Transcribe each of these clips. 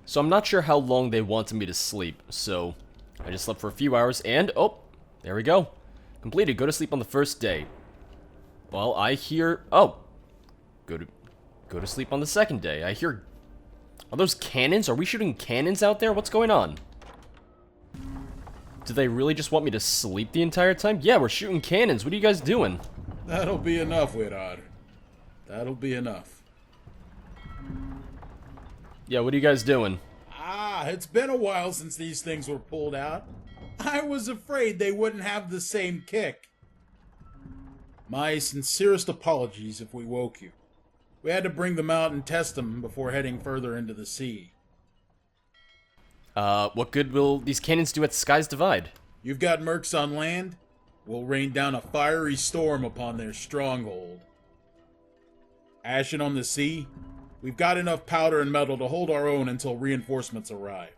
So I'm not sure how long they wanted me to sleep, so I just slept for a few hours, and, oh, there we go. Completed, go to sleep on the first day. Well, I hear, oh, go to sleep on the second day. I hear, are those cannons? Are we shooting cannons out there? What's going on? Do they really just want me to sleep the entire time? Yeah, we're shooting cannons. What are you guys doing? That'll be enough, Widod. That'll be enough. Yeah, what are you guys doing? It's been a while since these things were pulled out. I was afraid they wouldn't have the same kick. My sincerest apologies if we woke you. We had to bring them out and test them before heading further into the sea. What good will these cannons do at Sky's Divide? You've got mercs on land? We'll rain down a fiery storm upon their stronghold. Ashen on the sea? We've got enough powder and metal to hold our own until reinforcements arrive.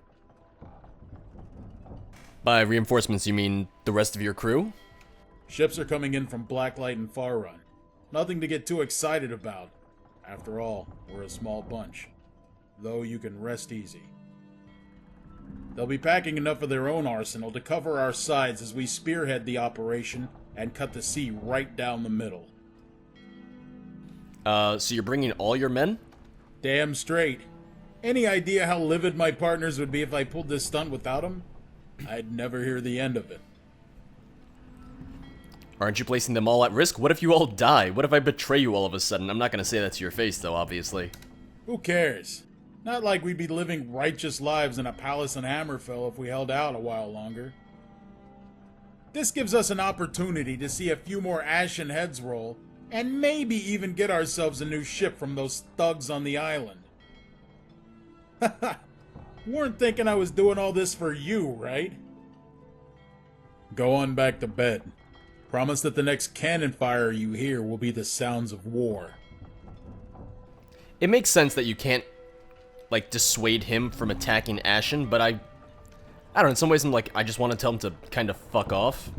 By reinforcements, you mean the rest of your crew? Ships are coming in from Blacklight and Far Run. Nothing to get too excited about. After all, we're a small bunch. Though you can rest easy. They'll be packing enough of their own arsenal to cover our sides as we spearhead the operation and cut the sea right down the middle. So you're bringing all your men? Damn straight. Any idea how livid my partners would be if I pulled this stunt without them? I'd never hear the end of it. Aren't you placing them all at risk? What if you all die? What if I betray you all of a sudden? I'm not gonna say that to your face, though, obviously. Who cares? Not like we'd be living righteous lives in a palace in Hammerfell if we held out a while longer. This gives us an opportunity to see a few more ashen heads roll, and maybe even get ourselves a new ship from those thugs on the island. Haha, weren't thinking I was doing all this for you, right? Go on back to bed. Promise that the next cannon fire you hear will be the sounds of war. It makes sense that you can't, like, dissuade him from attacking Ashen, but I don't know, in some ways I'm like, I just want to tell him to kind of fuck off.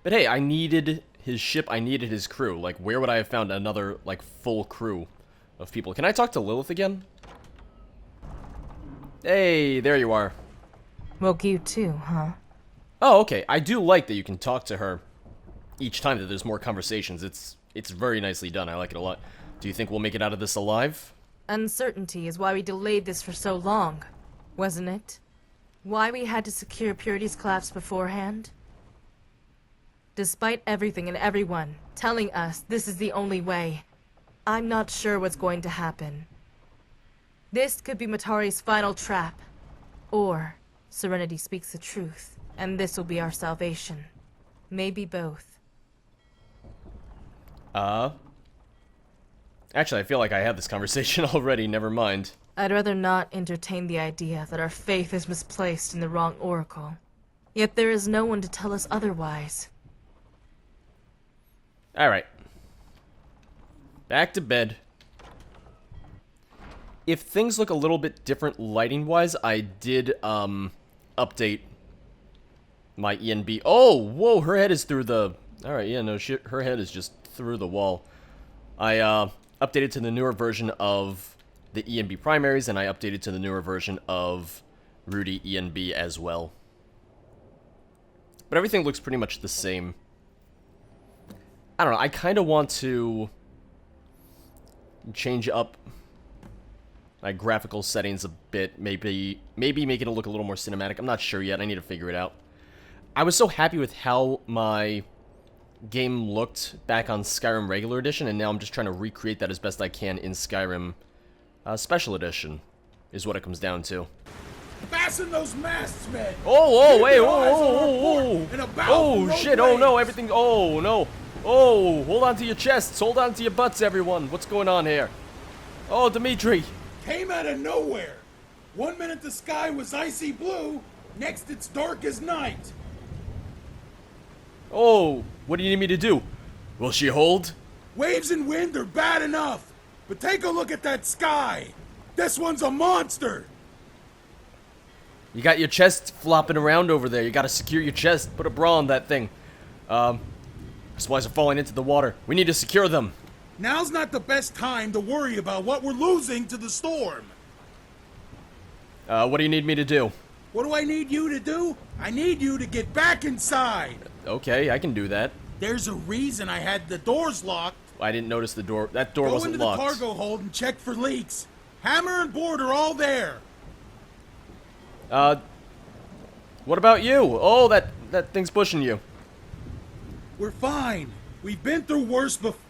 But hey, I needed his ship, I needed his crew. Like, where would I have found another, like, full crew of people? Can I talk to Lilith again? Hey, there you are. Woke you too, huh? Oh, okay. I do like that you can talk to her each time that there's more conversations. It's very nicely done. I like it a lot. Do you think we'll make it out of this alive? Uncertainty is why we delayed this for so long, wasn't it? Why we had to secure Purity's collapse beforehand? Despite everything and everyone telling us this is the only way, I'm not sure what's going to happen. This could be Matari's final trap. Or Serenity speaks the truth, and this will be our salvation. Maybe both. Actually, I feel like I had this conversation already, never mind. I'd rather not entertain the idea that our faith is misplaced in the wrong oracle. Yet there is no one to tell us otherwise. Alright. Back to bed. If things look a little bit different lighting-wise, I did, update my ENB. Oh, whoa, her head is through the... Alright, yeah, no shit, her head is just through the wall. I, updated to the newer version of the ENB primaries, and I updated to the newer version of Rudy ENB as well. But everything looks pretty much the same. I don't know, I kind of want to change up my graphical settings a bit, maybe make it look a little more cinematic. I'm not sure yet, I need to figure it out. I was so happy with how my game looked back on Skyrim Regular Edition, and now I'm just trying to recreate that as best I can in Skyrim Special Edition, is what it comes down to. Fasten those masts, men! Oh, wait, oh, shit, oh no, everything, oh no. Oh, hold on to your chests, hold on to your butts, everyone. What's going on here? Oh, Dimitri. Came out of nowhere. 1 minute the sky was icy blue, next it's dark as night. Oh, what do you need me to do? Will she hold? Waves and wind are bad enough, but take a look at that sky. This one's a monster. You got your chest flopping around over there. You gotta secure your chest. Put a bra on that thing. Supplies are falling into the water. We need to secure them. Now's not the best time to worry about what we're losing to the storm. What do you need me to do? What do I need you to do? I need you to get back inside. Okay, I can do that. There's a reason I had the doors locked. I didn't notice the door. That door Go wasn't into locked. the cargo hold and check for leaks. Hammer and board are all there. What about you? Oh, that thing's pushing you. We're fine. We've been through worse before.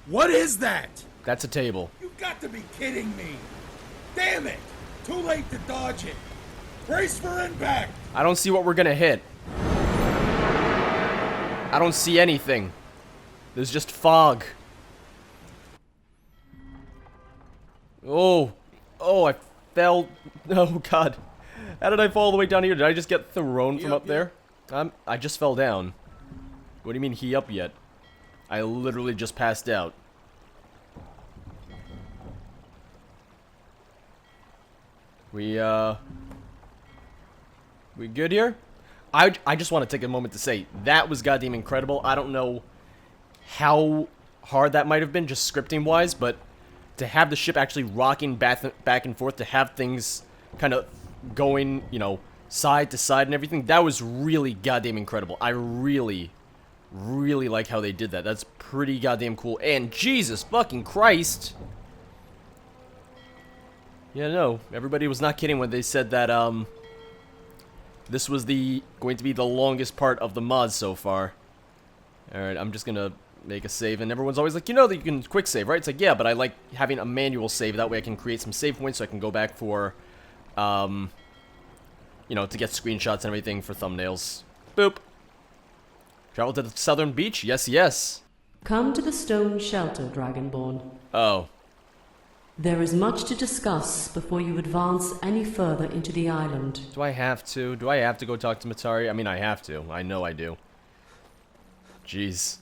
What is that? That's a table. You've got to be kidding me. Damn it. Too late to dodge it. Brace for impact. I don't see what we're gonna hit. I don't see anything. There's just fog. Oh, I fell. Oh God, how did I fall all the way down here? Did I just get thrown from up there? I just fell down. What do you mean he up yet? I literally just passed out. We good here? I just want to take a moment to say that was goddamn incredible. I don't know how hard that might have been just scripting wise, but to have the ship actually rocking back and forth, to have things kind of going, you know, side to side and everything, that was really goddamn incredible. I really like how they did that. That's pretty goddamn cool. And Jesus fucking Christ. Yeah, no, everybody was not kidding when they said that, this was going to be the longest part of the mod so far. Alright, I'm just gonna make a save, and everyone's always like, you know that you can quick save, right? It's like, yeah, but I like having a manual save, that way I can create some save points so I can go back for, you know, to get screenshots and everything for thumbnails. Boop. Travel to the southern beach? Yes, yes. Come to the stone shelter, Dragonborn. Oh. There is much to discuss before you advance any further into the island. Do I have to? Do I have to go talk to Matari? I mean, I have to. I know I do. Jeez.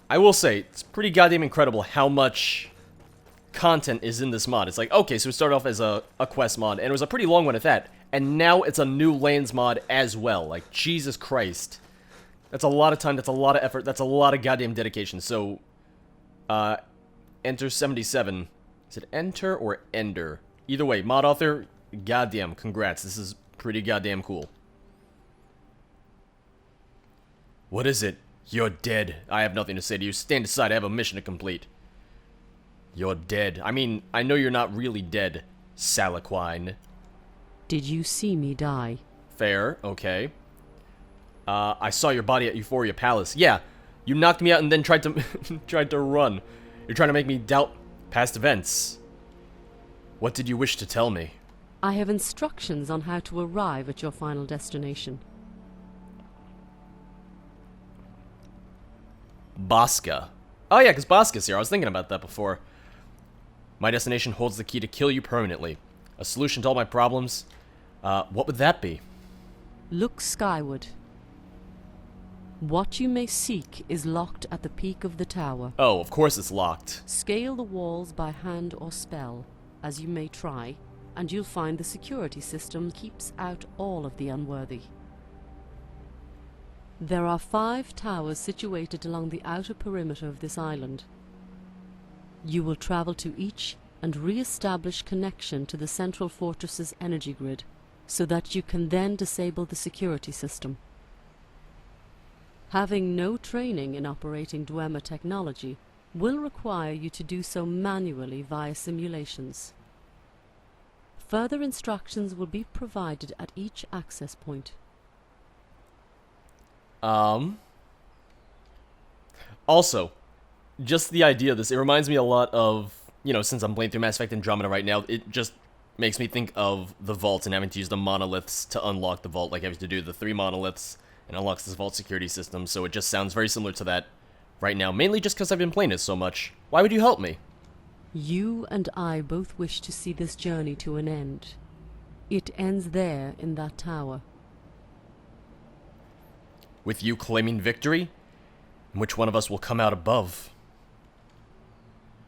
I will say, it's pretty goddamn incredible how much content is in this mod. It's like, okay, so it started off as a quest mod, and it was a pretty long one at that. And now it's a new lands mod as well. Like, Jesus Christ. That's a lot of time, that's a lot of effort, that's a lot of goddamn dedication. So, Enter 77. Is it Enter or Ender? Either way, mod author, goddamn, congrats. This is pretty goddamn cool. What is it? You're dead. I have nothing to say to you. Stand aside, I have a mission to complete. You're dead. I mean, I know you're not really dead, Salaquine. Did you see me die? Fair, okay. I saw your body at Euphoria Palace. Yeah, you knocked me out and then tried to tried to run. You're trying to make me doubt past events. What did you wish to tell me? I have instructions on how to arrive at your final destination. Bosca. Oh yeah, because Bosca's here. I was thinking about that before. My destination holds the key to kill you permanently. A solution to all my problems. What would that be? Look skyward. What you may seek is locked at the peak of the tower. Oh, of course it's locked. Scale the walls by hand or spell, as you may try, and you'll find the security system keeps out all of the unworthy. There are 5 towers situated along the outer perimeter of this island. You will travel to each and re-establish connection to the central fortress's energy grid, so that you can then disable the security system. Having no training in operating Dwemer technology will require you to do so manually via simulations. Further instructions will be provided at each access point. Also, just the idea of this, it reminds me a lot of, you know, since I'm playing through Mass Effect Andromeda right now, it just makes me think of the vault and having to use the monoliths to unlock the vault, like having to do the 3 monoliths and unlocks this vault security system, so it just sounds very similar to that right now, mainly just because I've been playing it so much. Why would you help me? You and I both wish to see this journey to an end. It ends there in that tower. With you claiming victory? Which one of us will come out above?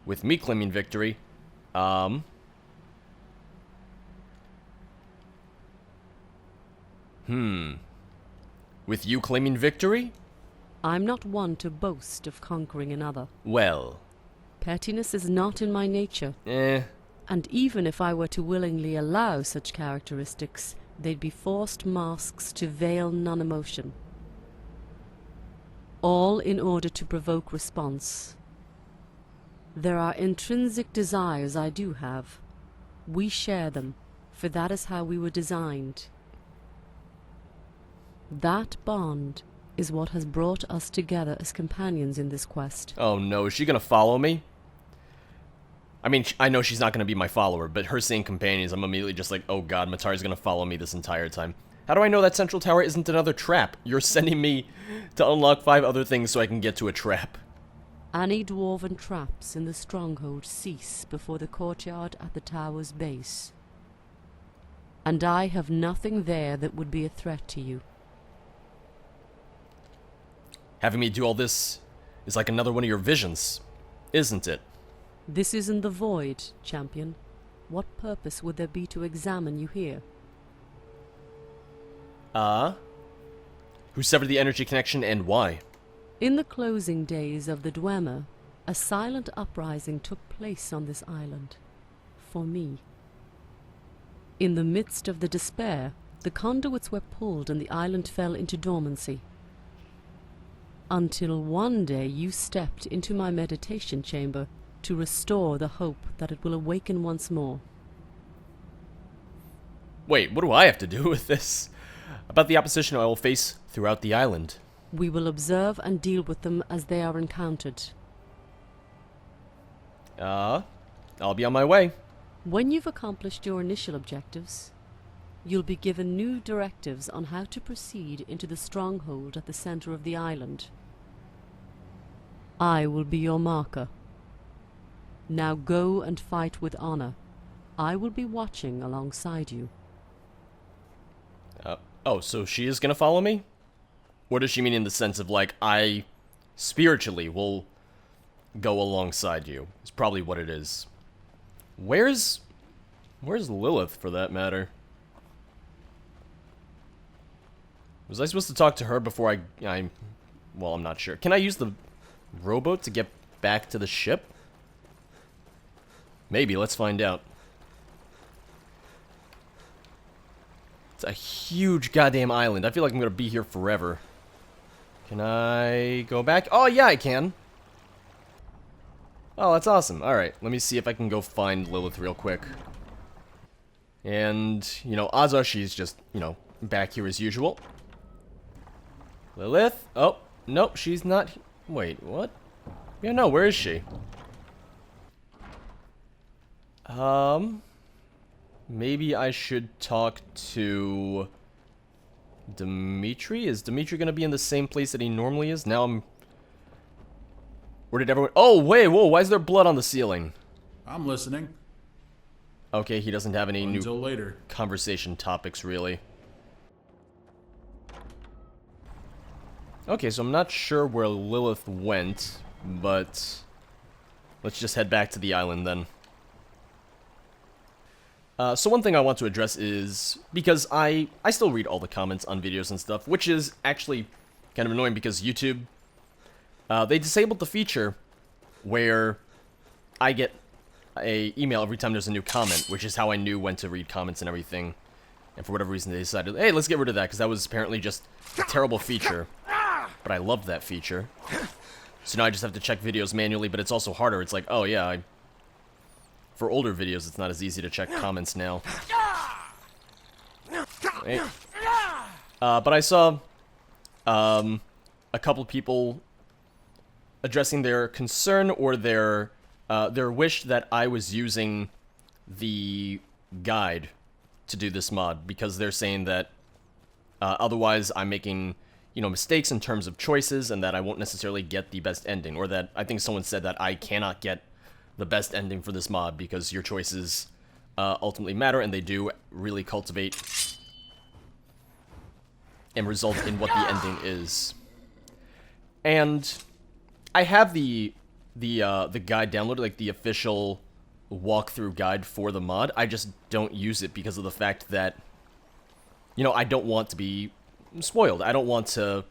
With me claiming victory, With you claiming victory? I'm not one to boast of conquering another. Well. Pettiness is not in my nature. Eh. And even if I were to willingly allow such characteristics, they'd be forced masks to veil non-emotion. All in order to provoke response. There are intrinsic desires I do have. We share them, for that is how we were designed. That bond is what has brought us together as companions in this quest. Oh no, is she gonna follow me? I mean, I know she's not gonna be my follower, but her saying companions, I'm immediately just like, oh god, Matari's gonna follow me this entire time. How do I know that central tower isn't another trap? You're sending me to unlock 5 other things so I can get to a trap. Any dwarven traps in the stronghold cease before the courtyard at the tower's base. And I have nothing there that would be a threat to you. Having me do all this is like another one of your visions, isn't it? This isn't the void, champion. What purpose would there be to examine you here? Who severed the energy connection and why? In the closing days of the Dwemer, a silent uprising took place on this island. For me. In the midst of the despair, the conduits were pulled and the island fell into dormancy. Until one day you stepped into my meditation chamber to restore the hope that it will awaken once more. Wait, what do I have to do with this? About the opposition I will face throughout the island. We will observe and deal with them as they are encountered. I'll be on my way. When you've accomplished your initial objectives, you'll be given new directives on how to proceed into the stronghold at the center of the island. I will be your marker. Now go and fight with honor. I will be watching alongside you. Oh, so she is gonna follow me? What does she mean in the sense of, like, I spiritually will go alongside you? It's probably what it is. Where's Lilith, for that matter? Was I supposed to talk to her before well, I'm not sure. Can I use the rowboat to get back to the ship? Maybe, let's find out. It's a huge goddamn island. I feel like I'm gonna be here forever. Can I go back? Oh, yeah, I can. Oh, that's awesome. Alright, let me see if I can go find Lilith real quick. And, you know, Azza, she's just, you know, back here as usual. Lilith? Oh, nope, she's not. Wait, what? Yeah, no, where is she? Maybe I should talk to Dimitri? Is Dimitri gonna be in the same place that he normally is? Now I'm... Where did everyone... Oh, wait, whoa, why is there blood on the ceiling? I'm listening. Okay, he doesn't have any Until new later. conversation topics, really. Okay, so I'm not sure where Lilith went, but... Let's just head back to the island, then. So one thing I want to address is, because I still read all the comments on videos and stuff, which is actually kind of annoying because YouTube, they disabled the feature where I get a email every time there's a new comment, which is how I knew when to read comments and everything. And for whatever reason they decided, hey, let's get rid of that, because that was apparently just a terrible feature. But I loved that feature. So now I just have to check videos manually, but it's also harder. It's like, oh yeah, for older videos, it's not as easy to check comments now. Hey. But I saw a couple people addressing their concern or their wish that I was using the guide to do this mod, because they're saying that otherwise I'm making, you know, mistakes in terms of choices and that I won't necessarily get the best ending, or that I think someone said that I cannot get the best ending for this mod because your choices ultimately matter, and they do really cultivate and result in what the ending is. And I have the guide downloaded, like the official walkthrough guide for the mod. I just don't use it because of the fact that, you know, I don't want to be spoiled. I don't want to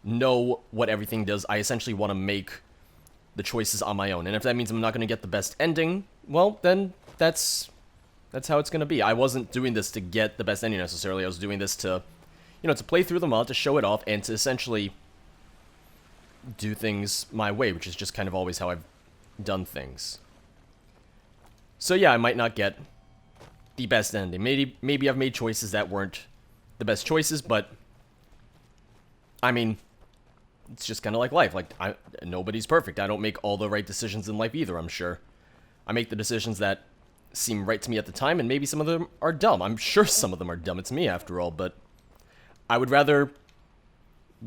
know what everything does. I essentially want to make the choices on my own. And if that means I'm not going to get the best ending, well, then that's how it's going to be. I wasn't doing this to get the best ending necessarily. I was doing this to, to play through the mod, to show it off, and to essentially do things my way, which is just kind of always how I've done things. So yeah, I might not get the best ending. Maybe I've made choices that weren't the best choices, but I mean, it's just kind of like life. Like, nobody's perfect. I don't make all the right decisions in life either, I'm sure. I make the decisions that seem right to me at the time, and maybe some of them are dumb. I'm sure some of them are dumb. It's me, after all, but I would rather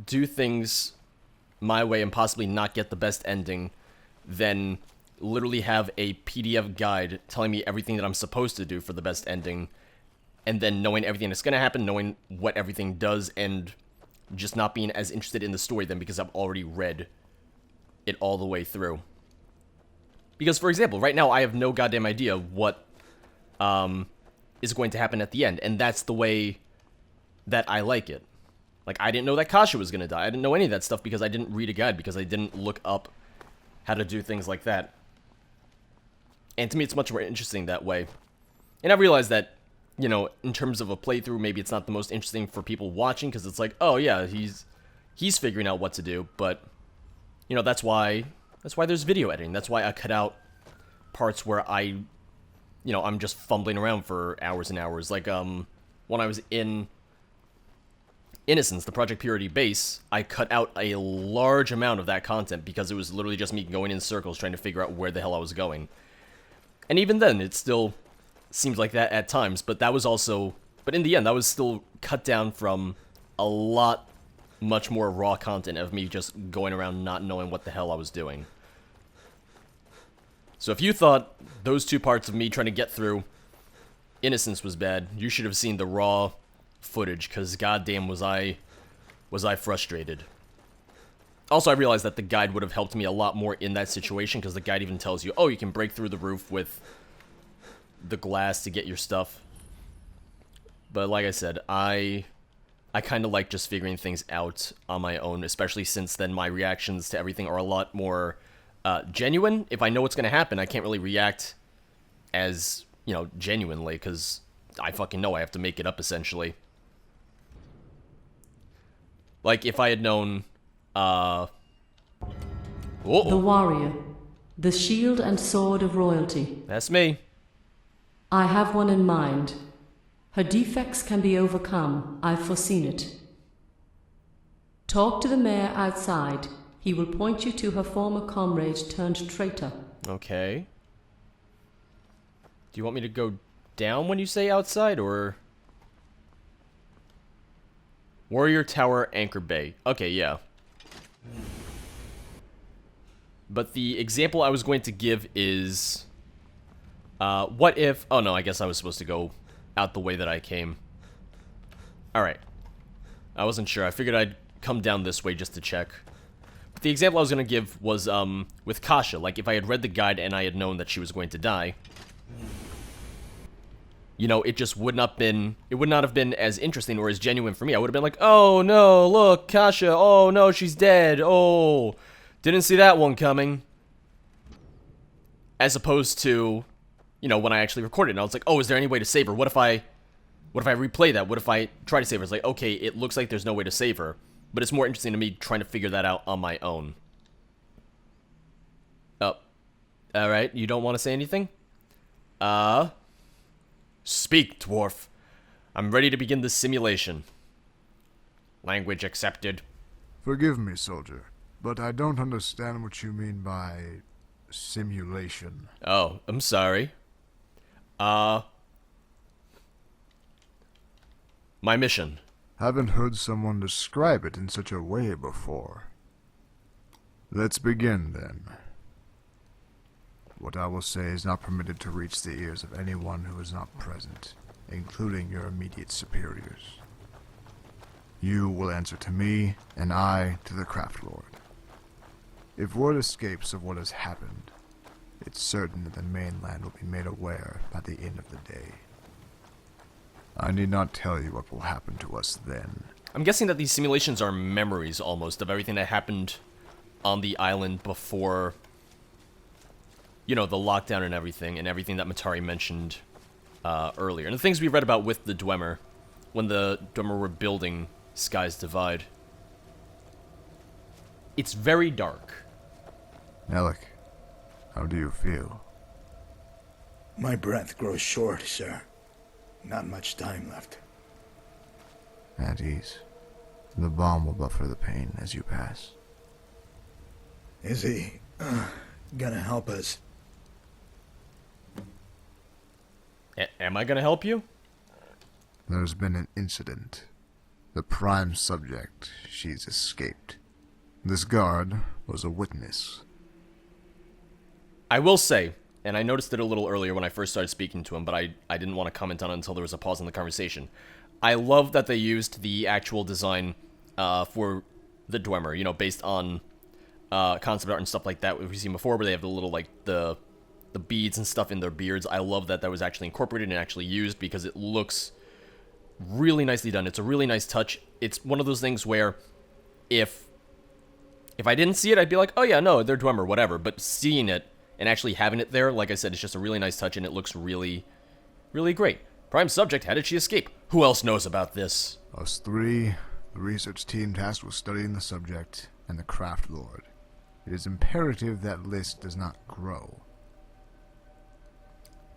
do things my way and possibly not get the best ending than literally have a PDF guide telling me everything that I'm supposed to do for the best ending, and then knowing everything that's going to happen, knowing what everything does, and just not being as interested in the story then because I've already read it all the way through. Because, for example, right now I have no goddamn idea what is going to happen at the end, and that's the way that I like it. Like, I didn't know that Kasha was going to die. I didn't know any of that stuff because I didn't read a guide, because I didn't look up how to do things like that. And to me, it's much more interesting that way. And I realized that, in terms of a playthrough, maybe it's not the most interesting for people watching, because it's like, oh yeah, he's figuring out what to do, but, that's why there's video editing. That's why I cut out parts where I'm just fumbling around for hours and hours. Like, when I was in Innocence, the Project Purity base, I cut out a large amount of that content because it was literally just me going in circles trying to figure out where the hell I was going. And even then, it still seemed like that at times, but in the end, that was still cut down from a lot much more raw content of me just going around not knowing what the hell I was doing. So if you thought those two parts of me trying to get through Innocence was bad, you should have seen the raw footage, because goddamn was I frustrated. Also, I realized that the guide would have helped me a lot more in that situation, because the guide even tells you, oh, you can break through the roof with the glass to get your stuff. But like I said, I kind of like just figuring things out on my own, especially since then my reactions to everything are a lot more genuine. If I know what's going to happen, I can't really react as, genuinely, because I fucking know I have to make it up, essentially. Like, if I had known, The warrior, the shield and sword of royalty. That's me. I have one in mind. Her defects can be overcome. I've foreseen it. Talk to the mayor outside. He will point you to her former comrade turned traitor. Okay. Do you want me to go down when you say outside, or... Warrior Tower, Anchor Bay. Okay, yeah. But the example I was going to give is... what if... Oh, no, I guess I was supposed to go out the way that I came. Alright. I wasn't sure. I figured I'd come down this way just to check. But the example I was going to give was, with Kasha. Like, if I had read the guide and I had known that she was going to die... it just would not have been as interesting or as genuine for me. I would have been like, oh no, look, Kasha, oh no, she's dead, oh, didn't see that one coming. As opposed to, when I actually recorded it, and I was like, oh, is there any way to save her? What if I replay that? What if I try to save her? It's like, okay, it looks like there's no way to save her, but it's more interesting to me trying to figure that out on my own. Oh, alright, you don't want to say anything? Speak, dwarf. I'm ready to begin the simulation. Language accepted. Forgive me, soldier, but I don't understand what you mean by simulation. Oh, I'm sorry. My mission. Haven't heard someone describe it in such a way before. Let's begin, then. What I will say is not permitted to reach the ears of anyone who is not present, including your immediate superiors. You will answer to me, and I to the Craft Lord. If word escapes of what has happened, it's certain that the mainland will be made aware by the end of the day. I need not tell you what will happen to us then. I'm guessing that these simulations are memories, almost, of everything that happened on the island before, you know, the lockdown and everything that Matari mentioned earlier. And the things we read about with the Dwemer, when the Dwemer were building Sky's Divide. It's very dark. Alec, how do you feel? My breath grows short, sir. Not much time left. At ease. The bomb will buffer the pain as you pass. Is he gonna help us? Am I gonna help you? There's been an incident. The prime subject, she's escaped. This guard was a witness. I will say, and I noticed it a little earlier when I first started speaking to him, but I didn't want to comment on it until there was a pause in the conversation. I love that they used the actual design for the Dwemer, you know, based on concept art and stuff like that we've seen before, where they have the little, like, the beads and stuff in their beards. I love that that was actually incorporated and actually used because it looks really nicely done. It's a really nice touch. It's one of those things where if I didn't see it, I'd be like, oh yeah, no, they're Dwemer, whatever. But seeing it and actually having it there, like I said, it's just a really nice touch and it looks really, really great. Prime subject, how did she escape? Who else knows about this? Us three, the research team tasked with studying the subject, and the Craft Lord. It is imperative that list does not grow.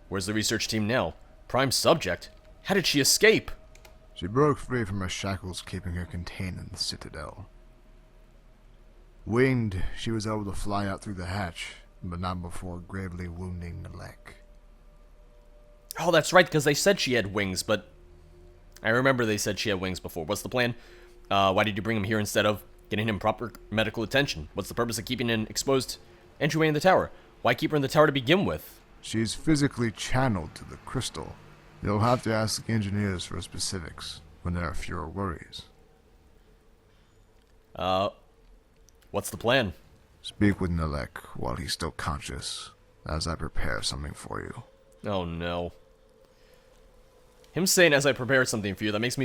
Where's the research team now? Prime subject? How did she escape? She broke free from her shackles keeping her contained in the Citadel. Winged, she was able to fly out through the hatch, but not before gravely wounding Nalek. Oh, that's right, because they said she had wings, but I remember they said she had wings before. What's the plan? Why did you bring him here instead of getting him proper medical attention? What's the purpose of keeping an exposed entryway in the tower? Why keep her in the tower to begin with? She's physically channeled to the crystal. You'll have to ask the engineers for specifics when there are fewer worries. What's the plan? Speak with Nalek while he's still conscious, as I prepare something for you. Oh no. Him saying as I prepare something for you, that makes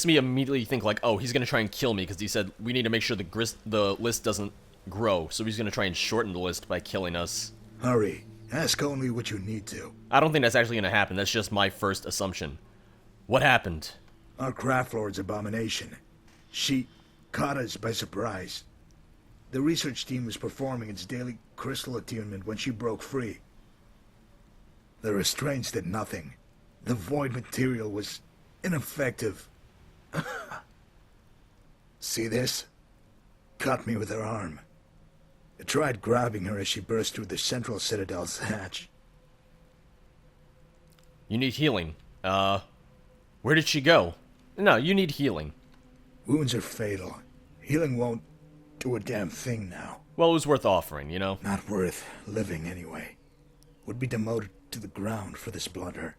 me immediately think like, oh, he's gonna try and kill me because he said we need to make sure the list doesn't grow, so he's gonna try and shorten the list by killing us. Hurry. Ask only what you need to. I don't think that's actually gonna happen. That's just my first assumption. What happened? Our Craft Lord's abomination. She caught us by surprise. The research team was performing its daily crystal attunement when she broke free. The restraints did nothing. The void material was ineffective. See this? Cut me with her arm. I tried grabbing her as she burst through the central citadel's hatch. You need healing. Where did she go? No, you need healing. Wounds are fatal. Healing won't do a damn thing now. Well, it was worth offering, you know? Not worth living anyway. Would be demoted to the ground for this blunder.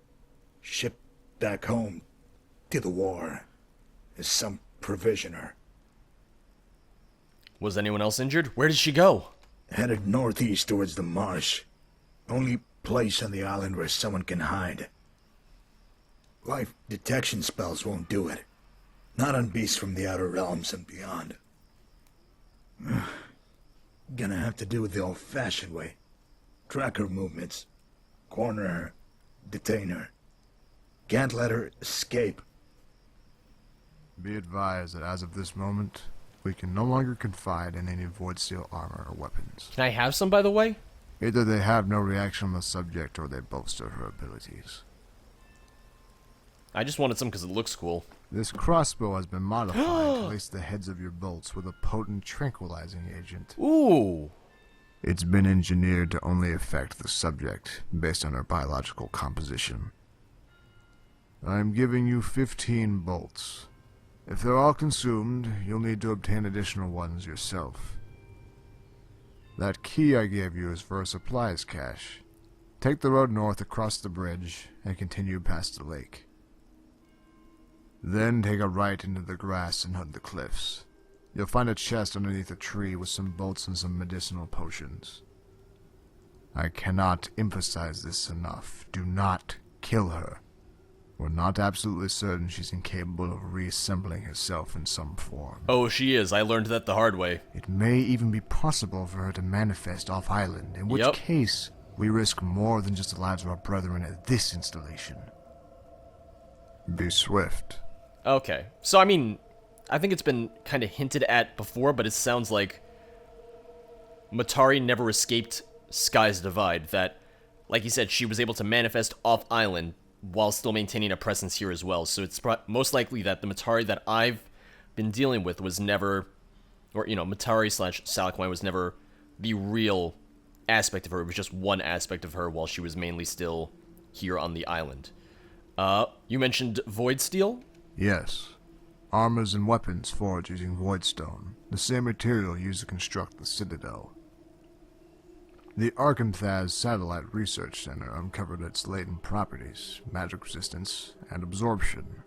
Shipped back home to the war as some provisioner. Was anyone else injured? Where did she go? Headed northeast towards the marsh. Only place on the island where someone can hide. Life detection spells won't do it. Not on beasts from the outer realms and beyond. Gonna have to do it the old-fashioned way. Track her movements. Corner her. Detain her. Can't let her escape. Be advised that as of this moment, we can no longer confide in any void steel armor or weapons. Can I have some, by the way? Either they have no reaction on the subject or they boast of her abilities. I just wanted some because it looks cool. This crossbow has been modified to lace the heads of your bolts with a potent tranquilizing agent. Ooh. It's been engineered to only affect the subject based on her biological composition. I'm giving you 15 bolts. If they're all consumed, you'll need to obtain additional ones yourself. That key I gave you is for a supplies cache. Take the road north across the bridge and continue past the lake. Then take a right into the grass and hunt the cliffs. You'll find a chest underneath a tree with some bolts and some medicinal potions. I cannot emphasize this enough. Do not kill her. We're not absolutely certain she's incapable of reassembling herself in some form. Oh, she is. I learned that the hard way. It may even be possible for her to manifest off-island, in which Yep. case we risk more than just the lives of our brethren at this installation. Be swift. Okay. So, I mean, I think it's been kind of hinted at before, but it sounds like Matari never escaped Sky's Divide. That, like you said, she was able to manifest off-island while still maintaining a presence here as well. So it's most likely that the Matari that I've been dealing with was never, or, you know, Matari / Salaquine was never the real aspect of her. It was just one aspect of her while she was mainly still here on the island. You mentioned Void Steel? Yes. Armors and weapons forged using Voidstone, the same material used to construct the Citadel. The Arkanthaz Satellite Research Center uncovered its latent properties, magic resistance, and absorption.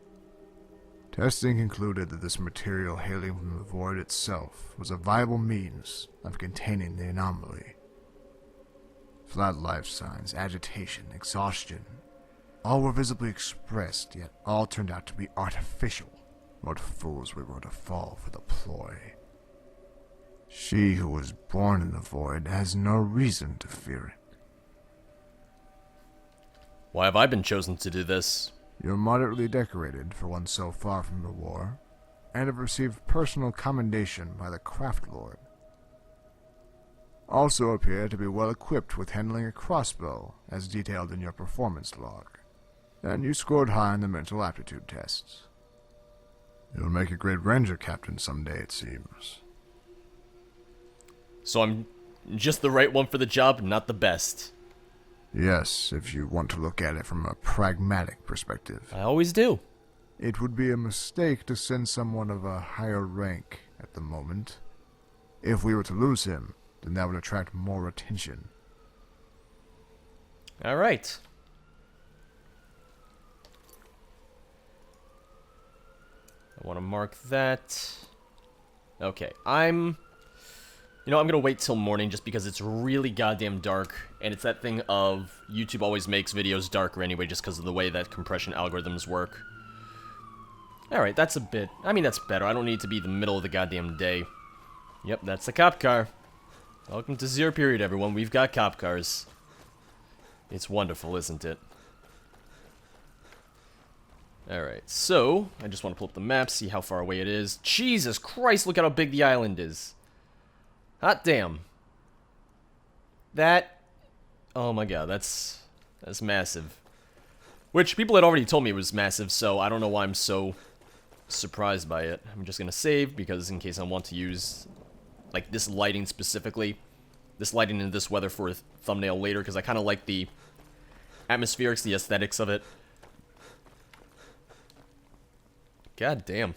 Testing concluded that this material hailing from the void itself was a viable means of containing the anomaly. Flat life signs, agitation, exhaustion, all were visibly expressed, yet all turned out to be artificial. What fools we were to fall for the ploy. She who was born in the void has no reason to fear it. Why have I been chosen to do this? You're moderately decorated for one so far from the war, and have received personal commendation by the Craft Lord. Also appear to be well equipped with handling a crossbow, as detailed in your performance log. And you scored high in the mental aptitude tests. You'll make a great ranger captain someday, it seems. So I'm just the right one for the job, not the best. Yes, if you want to look at it from a pragmatic perspective. I always do. It would be a mistake to send someone of a higher rank at the moment. If we were to lose him, then that would attract more attention. All right. I want to mark that. Okay, I'm going to wait till morning just because it's really goddamn dark, and it's that thing of YouTube always makes videos darker anyway just because of the way that compression algorithms work. Alright, that's that's better. I don't need to be the middle of the goddamn day. Yep, that's the cop car. Welcome to Zero Period, everyone. We've got cop cars. It's wonderful, isn't it? Alright, so, I just want to pull up the map, see how far away it is. Jesus Christ, look at how big the island is. Hot damn. Oh my god, that's massive. Which, people had already told me it was massive, so I don't know why I'm so surprised by it. I'm just gonna save, because in case I want to use, like, this lighting specifically. This lighting in this weather for a thumbnail later, because I kind of like the atmospherics, the aesthetics of it. God damn.